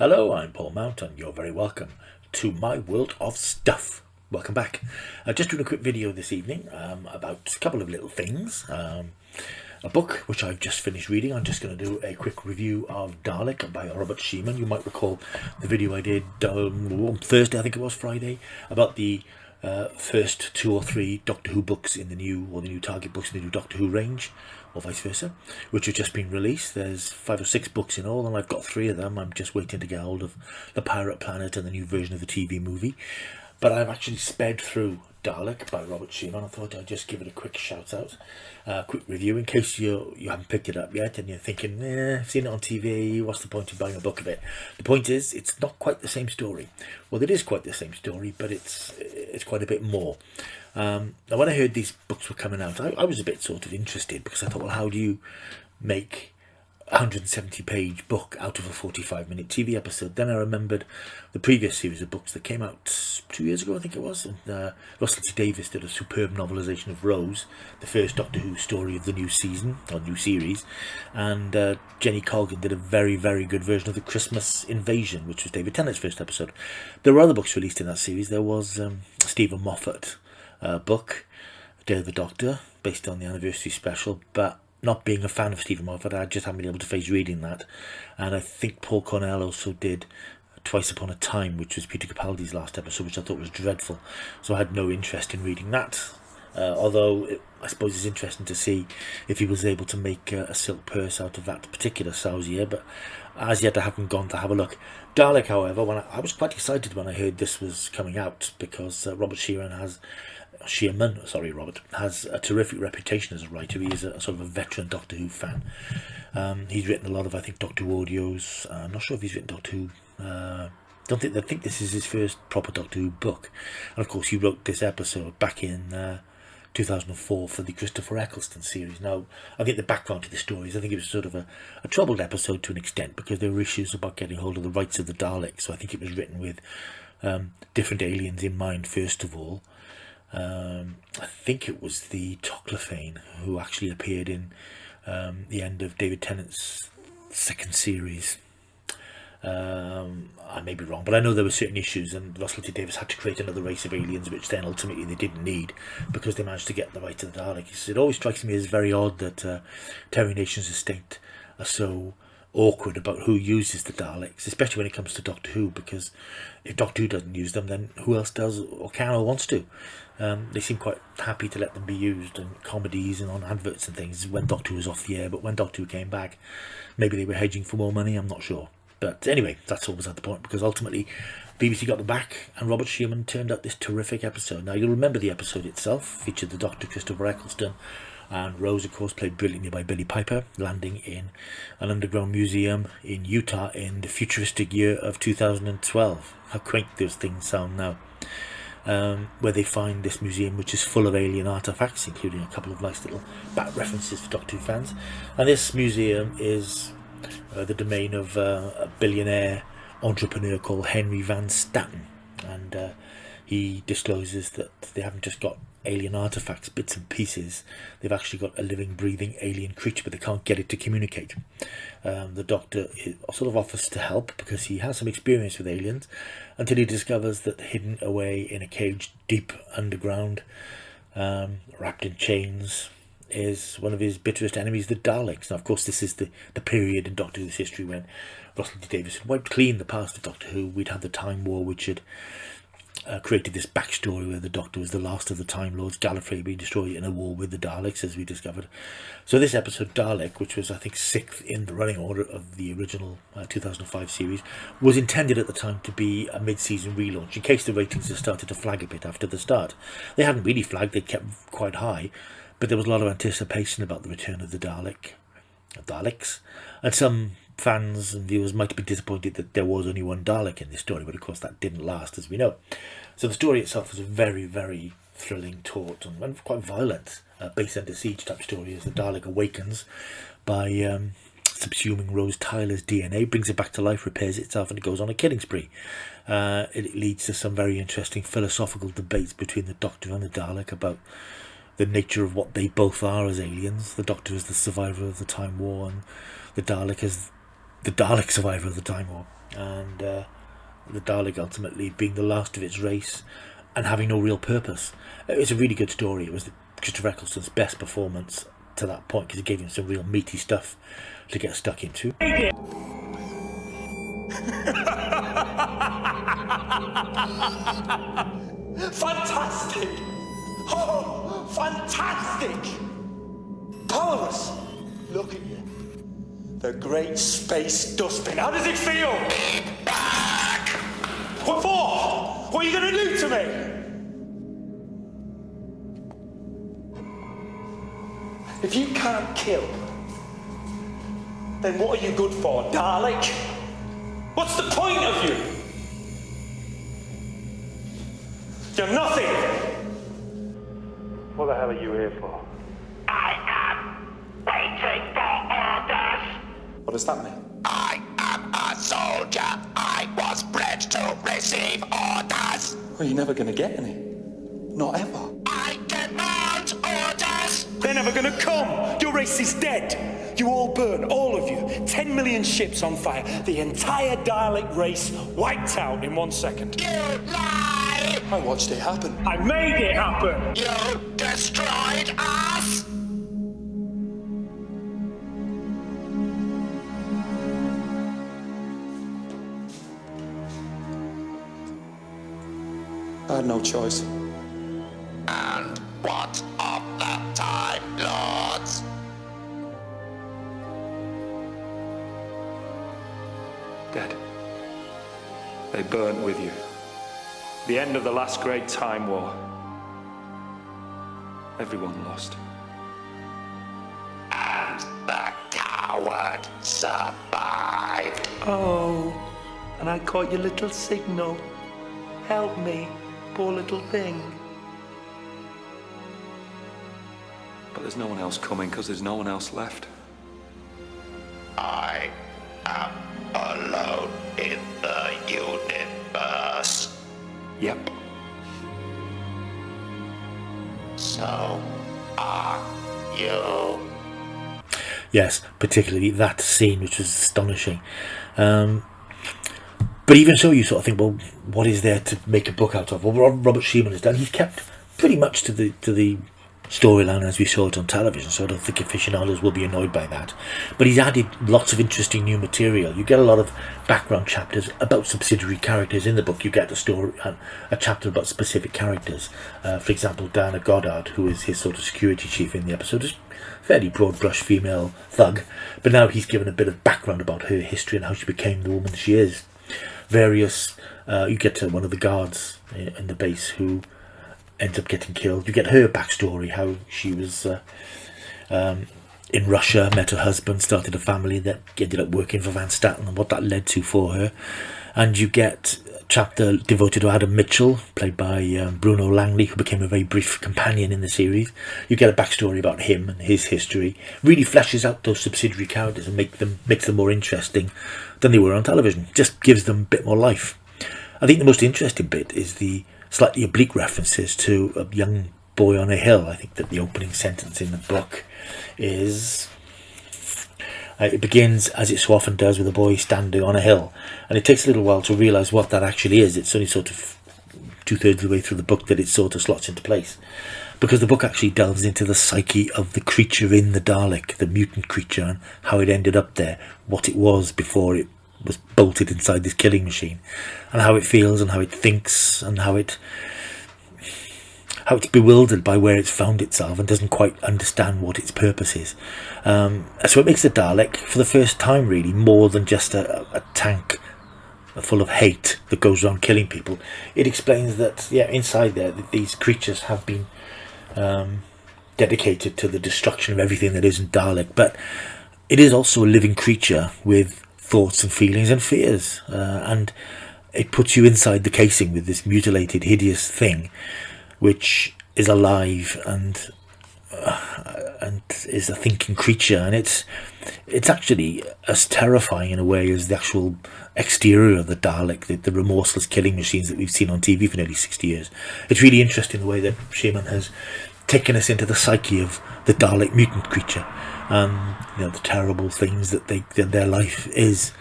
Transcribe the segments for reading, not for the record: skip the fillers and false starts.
Hello, I'm Paul Mount and you're very welcome to my world of stuff. Welcome back. Just doing a quick video this evening about a couple of little things. A book which I've just finished reading. I'm just going to do a quick review of Dalek by Robert Shearman. You might recall the video I did on Thursday, I think it was Friday, about the first 2 or 3 Doctor Who books in the new Target books in the new Doctor Who range, or vice versa, which have just been released. There's 5 or 6 books in all, and I've got 3 of them. I'm just waiting to get hold of The Pirate Planet and the new version of the TV movie. But I've actually sped through Dalek by Robert Shearman. I thought I'd just give it a quick shout out, quick review, in case you haven't picked it up yet and you're thinking, I've seen it on TV, what's the point of buying a book of it? The point is, it's not quite the same story. Well, it is quite the same story, but it's quite a bit more. Now, when I heard these books were coming out, I was a bit sort of interested, because I thought, well, how do you make a 170-page book out of a 45-minute TV episode? Then I remembered the previous series of books that came out 2 years ago, I think it was, and Russell T Davies did a superb novelisation of Rose, the first Doctor Who story of the new season, or new series, and Jenny Colgan did a very, very good version of The Christmas Invasion, which was David Tennant's first episode. There were other books released in that series. There was Stephen Moffat book, Day of the Doctor, based on the anniversary special, but not being a fan of Stephen Moffat, I just haven't been able to face reading that. And I think Paul Cornell also did Twice Upon a Time, which was Peter Capaldi's last episode, which I thought was dreadful. So I had no interest in reading that. Although I suppose it's interesting to see if he was able to make a silk purse out of that particular sow's ear. But as yet, I haven't gone to have a look. Dalek, however, I was quite excited when I heard this was coming out, because Robert Robert has a terrific reputation as a writer. He is a sort of a veteran Doctor Who fan. He's written a lot of, I think, Doctor Who audios. I'm not sure if he's written Doctor Who. I think this is his first proper Doctor Who book. And of course, he wrote this episode back in 2004 for the Christopher Eccleston series. Now, I think the background to the story is, I think it was sort of a troubled episode to an extent, because there were issues about getting hold of the rights of the Daleks. So I think it was written with different aliens in mind, first of all. I think it was the Toclafane who actually appeared in the end of David Tennant's second series. I may be wrong, but I know there were certain issues, and Russell T Davies had to create another race of aliens, which then ultimately they didn't need, because they managed to get the right to the Daleks. It always strikes me as very odd that Terry Nation's estate are so awkward about who uses the Daleks, especially when it comes to Doctor Who, because if Doctor Who doesn't use them, then who else does, or can, or wants to? They seem quite happy to let them be used in comedies and on adverts and things when Doctor Who was off the air, but when Doctor Who came back, maybe they were hedging for more money, I'm not sure. But anyway, that's always at the point, because ultimately BBC got them back, and Robert Shearman turned out this terrific episode. Now, you'll remember the episode itself featured the Doctor, Christopher Eccleston, and Rose, of course, played brilliantly by Billie Piper, landing in an underground museum in Utah in the futuristic year of 2012. How quaint those things sound now. Where they find this museum, which is full of alien artifacts, including a couple of nice little back references for Doctor Who fans. And this museum is the domain of a billionaire entrepreneur called Henry Van Staten. And he discloses that they haven't just got alien artifacts, bits and pieces, they've actually got a living, breathing alien creature, but they can't get it to communicate. The Doctor sort of offers to help, because he has some experience with aliens, until he discovers that hidden away in a cage deep underground, wrapped in chains, is one of his bitterest enemies, the Daleks. Now, of course, this is the period in Doctor Who's history when Russell T Davies had wiped clean the past of Doctor Who. We'd had the Time War, which had created this backstory where the Doctor was the last of the Time Lords, Gallifrey being destroyed in a war with the Daleks, as we discovered. So this episode, Dalek, which was, I think, 6th in the running order of the original 2005 series, was intended at the time to be a mid-season relaunch, in case the ratings had started to flag a bit after the start. They hadn't really flagged, they kept quite high, but there was a lot of anticipation about the return of the Daleks, and some fans and viewers might be disappointed that there was only one Dalek in this story, but of course that didn't last, as we know. So the story itself was a very, very thrilling, taut, and quite violent base under siege type story, as the Dalek awakens by subsuming Rose Tyler's DNA, brings it back to life, repairs itself, and it goes on a killing spree. It leads to some very interesting philosophical debates between the Doctor and the Dalek about the nature of what they both are as aliens. The Doctor is the survivor of the Time War, and the Dalek is the Dalek survivor of the Time War. and the Dalek ultimately being the last of its race and having no real purpose. It's a really good story. It was Christopher Eccleston's best performance to that point, because it gave him some real meaty stuff to get stuck into. Fantastic! Oh, fantastic! Powerless! Look at you. The great space dustbin. How does it feel? Back! What for? What are you going to do to me? If you can't kill, then what are you good for, Dalek? What's the point of you? You're nothing! What the hell are you here for? I am waiting for orders. What does that mean? I am a soldier. I was bred to receive orders. Well, you're never going to get any. Not ever. I demand orders. They're never going to come. Your race is dead. You all burn, all of you. 10 million ships on fire. The entire Dalek race wiped out in 1 second. You lie. I watched it happen. I made it happen. You destroyed us. I had no choice. And what of the Time Lords? Dead. They burnt with you. The end of the last great time war. Everyone lost. And the coward survived. Oh, and I caught your little signal. Help me, poor little thing. But there's no one else coming because there's no one else left. I am alone in the universe. Yep. So are you. Yes, particularly that scene, which was astonishing. But even so, you sort of think, well, what is there to make a book out of? Well, what Robert Shearman has done, he's kept pretty much to the storyline as we saw it on television, so I don't think aficionados will be annoyed by that. But he's added lots of interesting new material. You get a lot of background chapters about subsidiary characters in the book. You get a story, a chapter about specific characters. For example, Diana Goddard, who is his sort of security chief in the episode, is a fairly broad brush female thug, but now he's given a bit of background about her history and how she became the woman she is. You get to one of the guards in the base who ends up getting killed. You get her backstory, how she was in Russia, met her husband, started a family that ended up working for Van Staten, and what that led to for her. And you get a chapter devoted to Adam Mitchell, played by Bruno Langley, who became a very brief companion in the series. You get a backstory about him and his history. Really fleshes out those subsidiary characters and makes them more interesting than they were on television. Just gives them a bit more life. I think the most interesting bit is the slightly oblique references to a young boy on a hill. I think that the opening sentence in the book is... it begins, as it so often does, with a boy standing on a hill. And it takes a little while to realise what that actually is. It's only sort of 2/3 of the way through the book that it sort of slots into place. Because the book actually delves into the psyche of the creature in the Dalek, the mutant creature, and how it ended up there, what it was before it was bolted inside this killing machine, and how it feels and how it thinks and how it's bewildered by where it's found itself and doesn't quite understand what its purpose is. So it makes the Dalek, for the first time really, more than just a tank full of hate that goes around killing people. It explains that, yeah, inside there, that these creatures have been dedicated to the destruction of everything that isn't Dalek, but it is also a living creature with thoughts and feelings and fears, and it puts you inside the casing with this mutilated, hideous thing, which is alive and is a thinking creature, and it's actually as terrifying in a way as the actual exterior of the Dalek, the remorseless killing machines that we've seen on TV for nearly 60 years. It's really interesting the way that Shearman has taken us into the psyche of the Dalek mutant creature, the terrible things that their life is.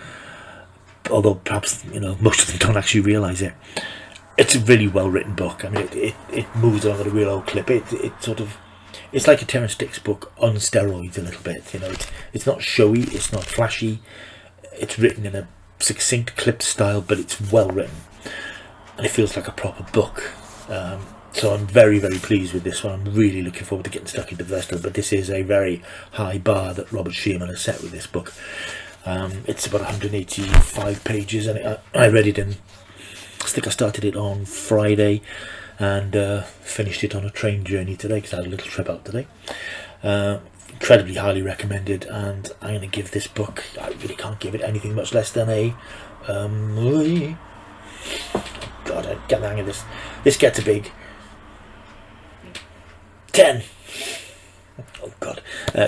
although perhaps, you know, most of them don't actually realise it. It's a really well written book. I mean, it moves along at a real old clip. It sort of, it's like a Terrence Dicks book on steroids a little bit. You know, it's not showy, it's not flashy. It's written in a succinct, clipped style, but it's well written, and it feels like a proper book. So I'm very, very pleased with this one. I'm really looking forward to getting stuck into the rest of it. But this is a very high bar that Robert Shearman has set with this book. It's about 185 pages, and I read it in, I think I started it on Friday and finished it on a train journey today because I had a little trip out today. Incredibly highly recommended, and I'm going to give this book, I really can't give it anything much less than a God, I get the hang of this. This gets a big 10. Oh God,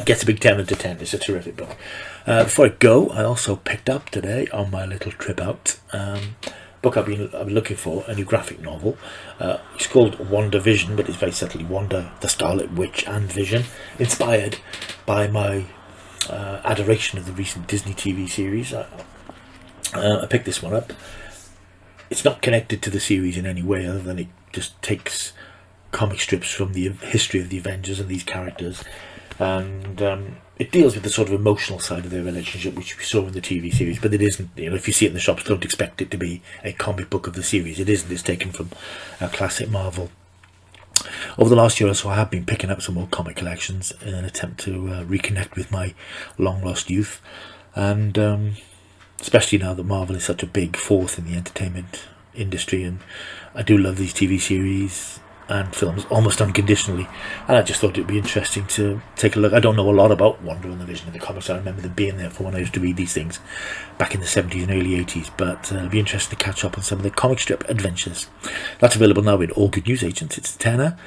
gets a big 10 out of 10. It's a terrific book. Before I go, I also picked up today on my little trip out book I've been looking for, a new graphic novel. It's called WandaVision, but it's very subtly Wanda, the Scarlet Witch, and Vision, inspired by my adoration of the recent Disney TV series. I picked this one up. It's not connected to the series in any way other than it just takes comic strips from the history of the Avengers and these characters, and it deals with the sort of emotional side of their relationship, which we saw in the TV series, but it isn't, you know, if you see it in the shops, don't expect it to be a comic book of the series. It isn't. It's taken from a classic Marvel. Over the last year or so, I have been picking up some more comic collections in an attempt to reconnect with my long lost youth, and especially now that Marvel is such a big force in the entertainment industry, and I do love these TV series and films almost unconditionally, and I just thought it would be interesting to take a look. I don't know a lot about Wanda and the Vision in the comics. I remember them being there for when I used to read these things back in the 70s and early 80s, but it'll be interesting to catch up on some of the comic strip adventures. That's available now in all good news agents. It's a tenner,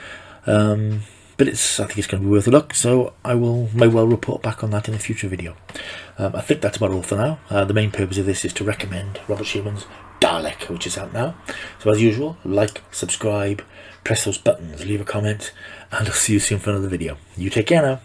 but I think it's going to be worth a look, so I may well report back on that in a future video. I think that's about all for now. The main purpose of this is to recommend Robert Shearman's Dalek, which is out now. So as usual, like, subscribe, press those buttons, leave a comment, and I'll see you soon for another video. You take care now.